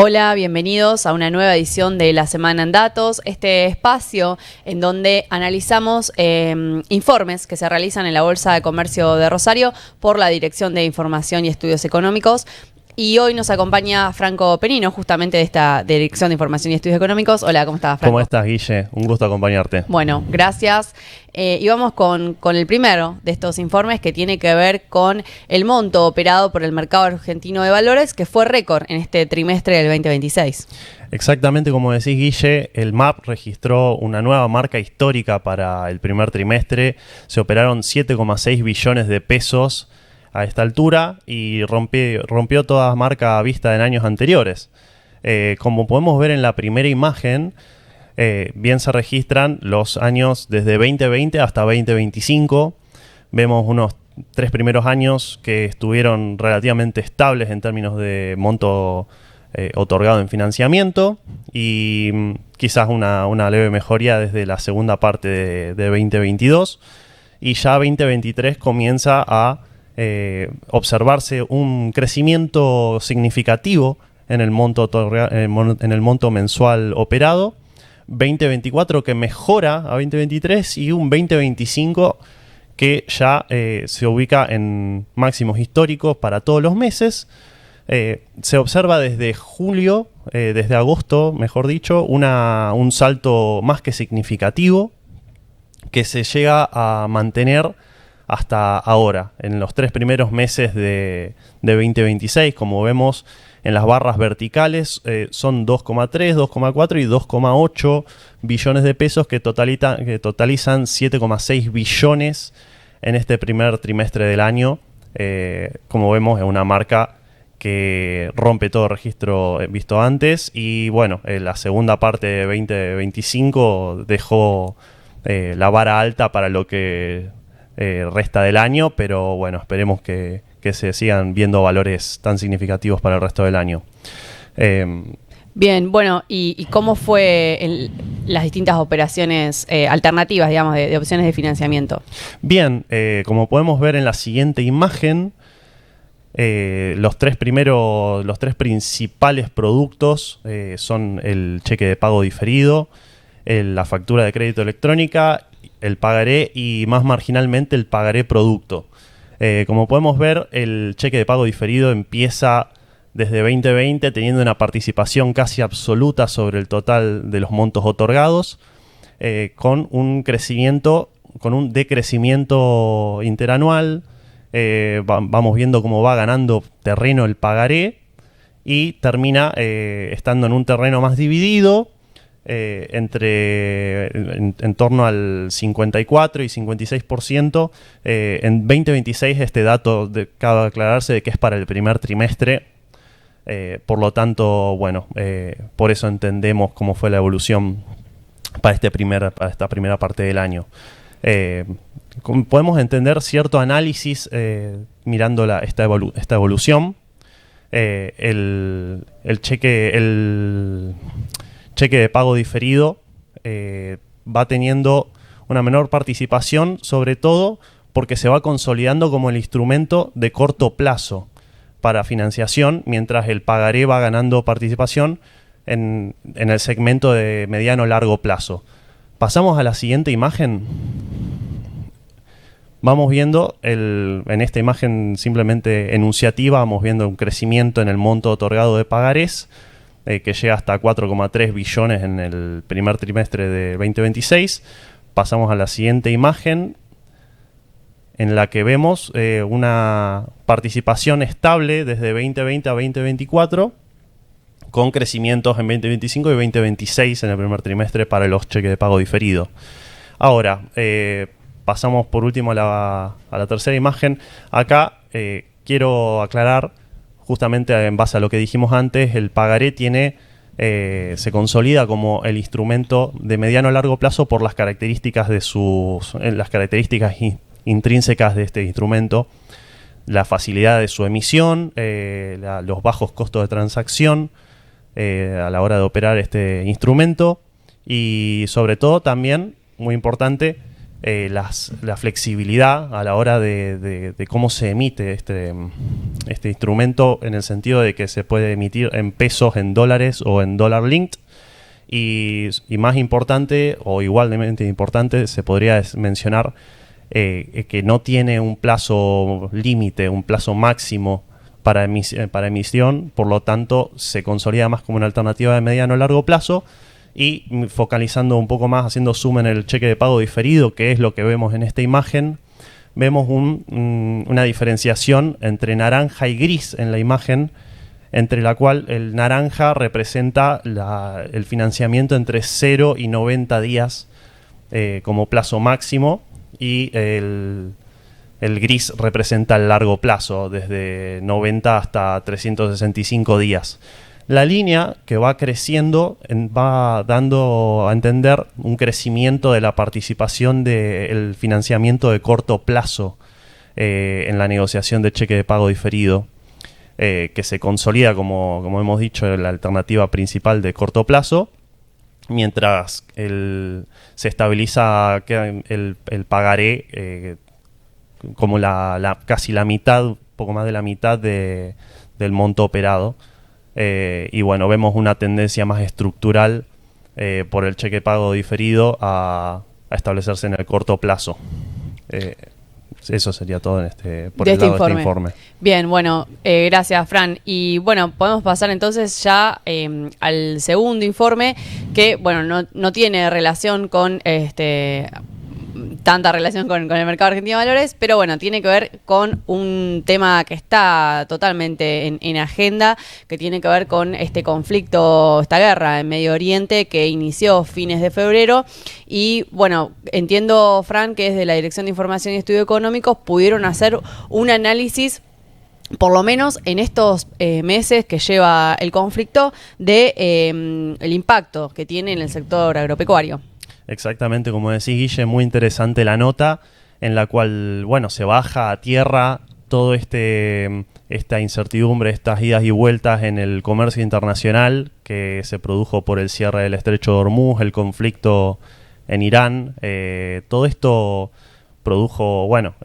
Hola, bienvenidos a una nueva edición de La Semana en Datos, este espacio en donde analizamos informes que se realizan en la Bolsa de Comercio de Rosario por la Dirección de Información y Estudios Económicos. Y hoy nos acompaña Franco Penino, justamente de esta Dirección de Información y Estudios Económicos. Hola, ¿cómo estás, Franco? ¿Cómo estás, Guille? Un gusto acompañarte. Bueno, gracias. Y vamos con el primero de estos informes, que tiene que ver con el monto operado por el mercado argentino de valores, que fue récord en este trimestre del 2026. Exactamente como decís, Guille, el MAP registró una nueva marca histórica para el primer trimestre. Se operaron 7,6 billones de pesos a esta altura y rompió toda marca vista en años anteriores. Como podemos ver en la primera imagen, bien se registran los años desde 2020 hasta 2025. Vemos unos 3 primeros años que estuvieron relativamente estables en términos de monto otorgado en financiamiento y quizás una leve mejoría desde la segunda parte de 2022. Y ya 2023 comienza a observarse un crecimiento significativo en el monto mensual operado. 2024 que mejora a 2023 y un 2025 que ya se ubica en máximos históricos para todos los meses. Se observa desde julio, desde agosto, mejor dicho, un salto más que significativo que se llega a mantener hasta ahora, en los 3 primeros meses de 2026. Como vemos en las barras verticales, son 2,3, 2,4 y 2,8 billones de pesos que totalizan 7,6 billones en este primer trimestre del año. Como vemos, es una marca que rompe todo registro visto antes. Y bueno, la segunda parte de 2025 dejó la vara alta para lo que resta del año, pero bueno, esperemos que se sigan viendo valores tan significativos para el resto del año. Bien, bueno, ¿y cómo fue las distintas operaciones alternativas, digamos, de opciones de financiamiento? Bien, como podemos ver en la siguiente imagen, los tres principales productos son el cheque de pago diferido, la factura de crédito electrónica, el pagaré y más marginalmente el pagaré producto. Como podemos ver, el cheque de pago diferido empieza desde 2020 teniendo una participación casi absoluta sobre el total de los montos otorgados, con un decrecimiento interanual. Vamos viendo cómo va ganando terreno el pagaré y termina estando en un terreno más dividido, en torno al 54 y 56%. En 2026 este dato cabe aclararse de que es para el primer trimestre, por lo tanto, bueno, por eso entendemos cómo fue la evolución para esta primera parte del año. Podemos entender cierto análisis mirando esta evolución. El cheque de pago diferido va teniendo una menor participación, sobre todo porque se va consolidando como el instrumento de corto plazo para financiación, mientras el pagaré va ganando participación en el segmento de mediano-largo plazo. Pasamos a la siguiente imagen. Vamos viendo, en esta imagen simplemente enunciativa, vamos viendo un crecimiento en el monto otorgado de pagarés, que llega hasta 4,3 billones en el primer trimestre de 2026. Pasamos a la siguiente imagen, en la que vemos una participación estable desde 2020 a 2024, con crecimientos en 2025 y 2026 en el primer trimestre para los cheques de pago diferido. Ahora, pasamos por último a la tercera imagen. Acá quiero aclarar, justamente en base a lo que dijimos antes, el pagaré se consolida como el instrumento de mediano a largo plazo por las características intrínsecas de este instrumento, la facilidad de su emisión, los bajos costos de transacción a la hora de operar este instrumento y sobre todo también, muy importante, la flexibilidad a la hora de cómo se emite este instrumento, en el sentido de que se puede emitir en pesos, en dólares o en dollar linked. Y más importante, o igualmente importante, se podría mencionar que no tiene un plazo límite, un plazo máximo para emisión, por lo tanto se consolida más como una alternativa de mediano a largo plazo. Y focalizando un poco más, haciendo zoom en el cheque de pago diferido, que es lo que vemos en esta imagen, vemos una diferenciación entre naranja y gris en la imagen, entre la cual el naranja representa el financiamiento entre 0 y 90 días como plazo máximo, y el gris representa el largo plazo, desde 90 hasta 365 días. La línea que va creciendo va dando a entender un crecimiento de la participación del financiamiento de corto plazo en la negociación de cheque de pago diferido, que se consolida, como hemos dicho, en la alternativa principal de corto plazo, mientras se estabiliza el pagaré como casi la mitad, un poco más de la mitad del monto operado. Y bueno, vemos una tendencia más estructural por el cheque pago diferido a establecerse en el corto plazo. Eso sería todo por el lado de este informe. Bien, bueno, gracias, Fran. Y bueno, podemos pasar entonces ya al segundo informe, que bueno, no tiene relación con tanta relación con el mercado argentino de valores, pero bueno, tiene que ver con un tema que está totalmente en agenda, que tiene que ver con este conflicto, esta guerra en Medio Oriente que inició fines de febrero. Y bueno, entiendo, Fran, que desde la Dirección de Información y Estudios Económicos pudieron hacer un análisis, por lo menos en estos meses que lleva el conflicto, de el impacto que tiene en el sector agropecuario. Exactamente, como decís, Guille, muy interesante la nota, en la cual, bueno, se baja a tierra todo esta incertidumbre, estas idas y vueltas en el comercio internacional que se produjo por el cierre del Estrecho de Hormuz, el conflicto en Irán. Todo esto produjo, bueno,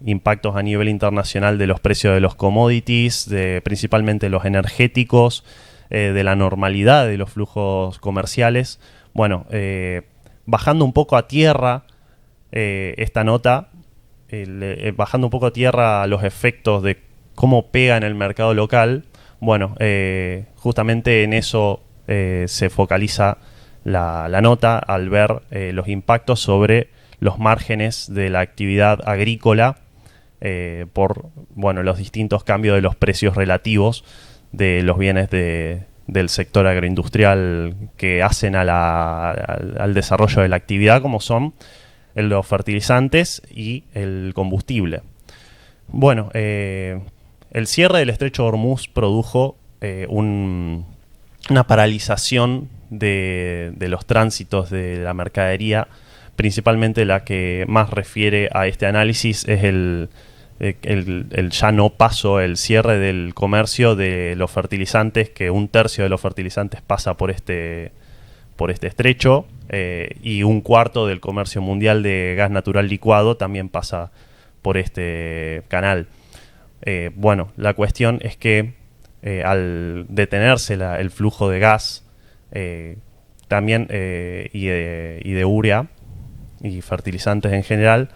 impactos a nivel internacional de los precios de los commodities, principalmente los energéticos, de la normalidad de los flujos comerciales. Bueno, bajando un poco a tierra esta nota, bajando un poco a tierra los efectos de cómo pega en el mercado local, bueno, justamente en eso se focaliza la nota, al ver los impactos sobre los márgenes de la actividad agrícola por, bueno, los distintos cambios de los precios relativos de los bienes del sector agroindustrial que hacen al desarrollo de la actividad, como son los fertilizantes y el combustible. Bueno, el cierre del Estrecho de Hormuz produjo una paralización de los tránsitos de la mercadería. Principalmente la que más refiere a este análisis es el ya no paso, el cierre del comercio de los fertilizantes, que 1/3 de los fertilizantes pasa por este estrecho, y 1/4 del comercio mundial de gas natural licuado también pasa por este canal. Bueno, la cuestión es que al detenerse el flujo de gas también y de urea y fertilizantes en general,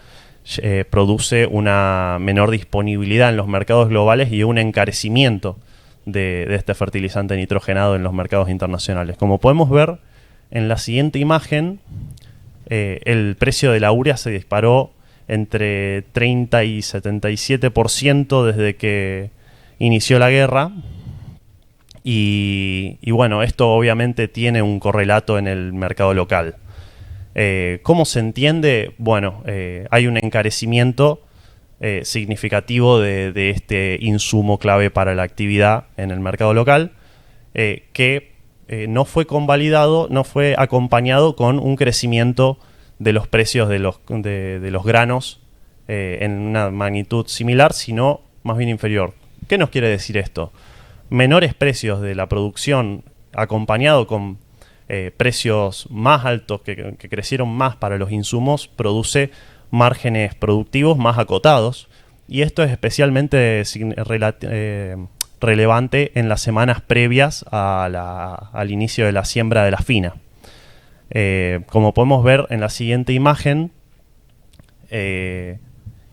produce una menor disponibilidad en los mercados globales y un encarecimiento de este fertilizante nitrogenado en los mercados internacionales. Como podemos ver en la siguiente imagen, el precio de la urea se disparó entre 30 y 77% desde que inició la guerra. Y bueno, esto obviamente tiene un correlato en el mercado local. ¿Cómo se entiende? Bueno, hay un encarecimiento significativo de este insumo clave para la actividad en el mercado local, que no fue convalidado, no fue acompañado con un crecimiento de los precios de los granos en una magnitud similar, sino más bien inferior. ¿Qué nos quiere decir esto? Menores precios de la producción acompañado con precios más altos, que crecieron más para los insumos, produce márgenes productivos más acotados. Y esto es especialmente relevante en las semanas previas al inicio de la siembra de la fina. Como podemos ver en la siguiente imagen, el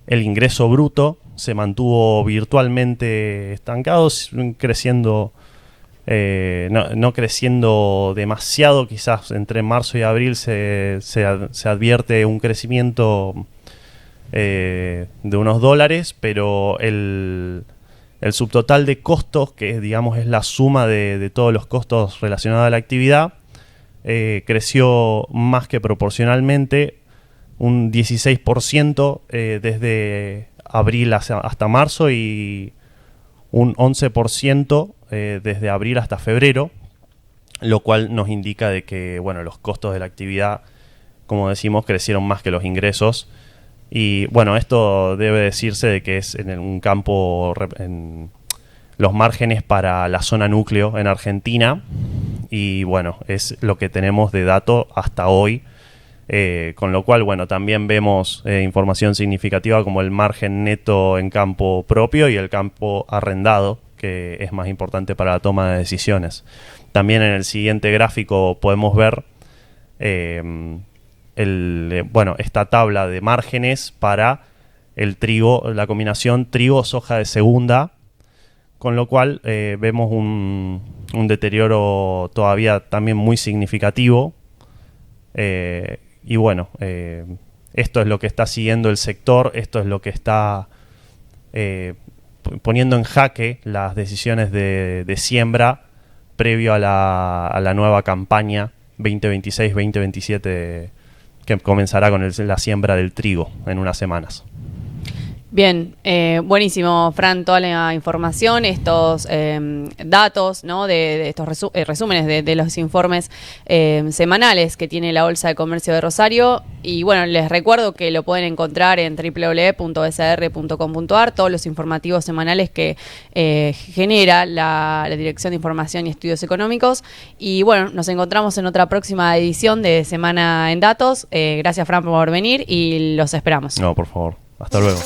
ingreso bruto se mantuvo virtualmente estancado, creciendo, no creciendo demasiado. Quizás entre marzo y abril se advierte un crecimiento de unos dólares, pero el subtotal de costos, que digamos es la suma de todos los costos relacionados a la actividad, creció más que proporcionalmente, un 16% desde abril hasta marzo y un 11% desde abril hasta febrero, lo cual nos indica de que bueno, los costos de la actividad, como decimos, crecieron más que los ingresos. Y bueno, esto debe decirse de que es en un campo, en los márgenes para la zona núcleo en Argentina, y bueno, es lo que tenemos de dato hasta hoy, con lo cual bueno, también vemos información significativa como el margen neto en campo propio y el campo arrendado, que es más importante para la toma de decisiones. También en el siguiente gráfico podemos ver esta tabla de márgenes para el trigo, la combinación trigo-soja de segunda, con lo cual vemos un deterioro todavía también muy significativo. Y bueno, esto es lo que está siguiendo el sector, esto es lo que está poniendo en jaque las decisiones de siembra previo a la nueva campaña 2026-2027, que comenzará con la siembra del trigo en unas semanas. Bien, buenísimo, Fran, toda la información, estos datos, ¿no? de estos resúmenes de los informes semanales que tiene la Bolsa de Comercio de Rosario. Y bueno, les recuerdo que lo pueden encontrar en www.bsr.com.ar, todos los informativos semanales que genera la Dirección de Información y Estudios Económicos. Y bueno, nos encontramos en otra próxima edición de Semana en Datos. Gracias, Fran, por venir y los esperamos. No, por favor. Hasta luego.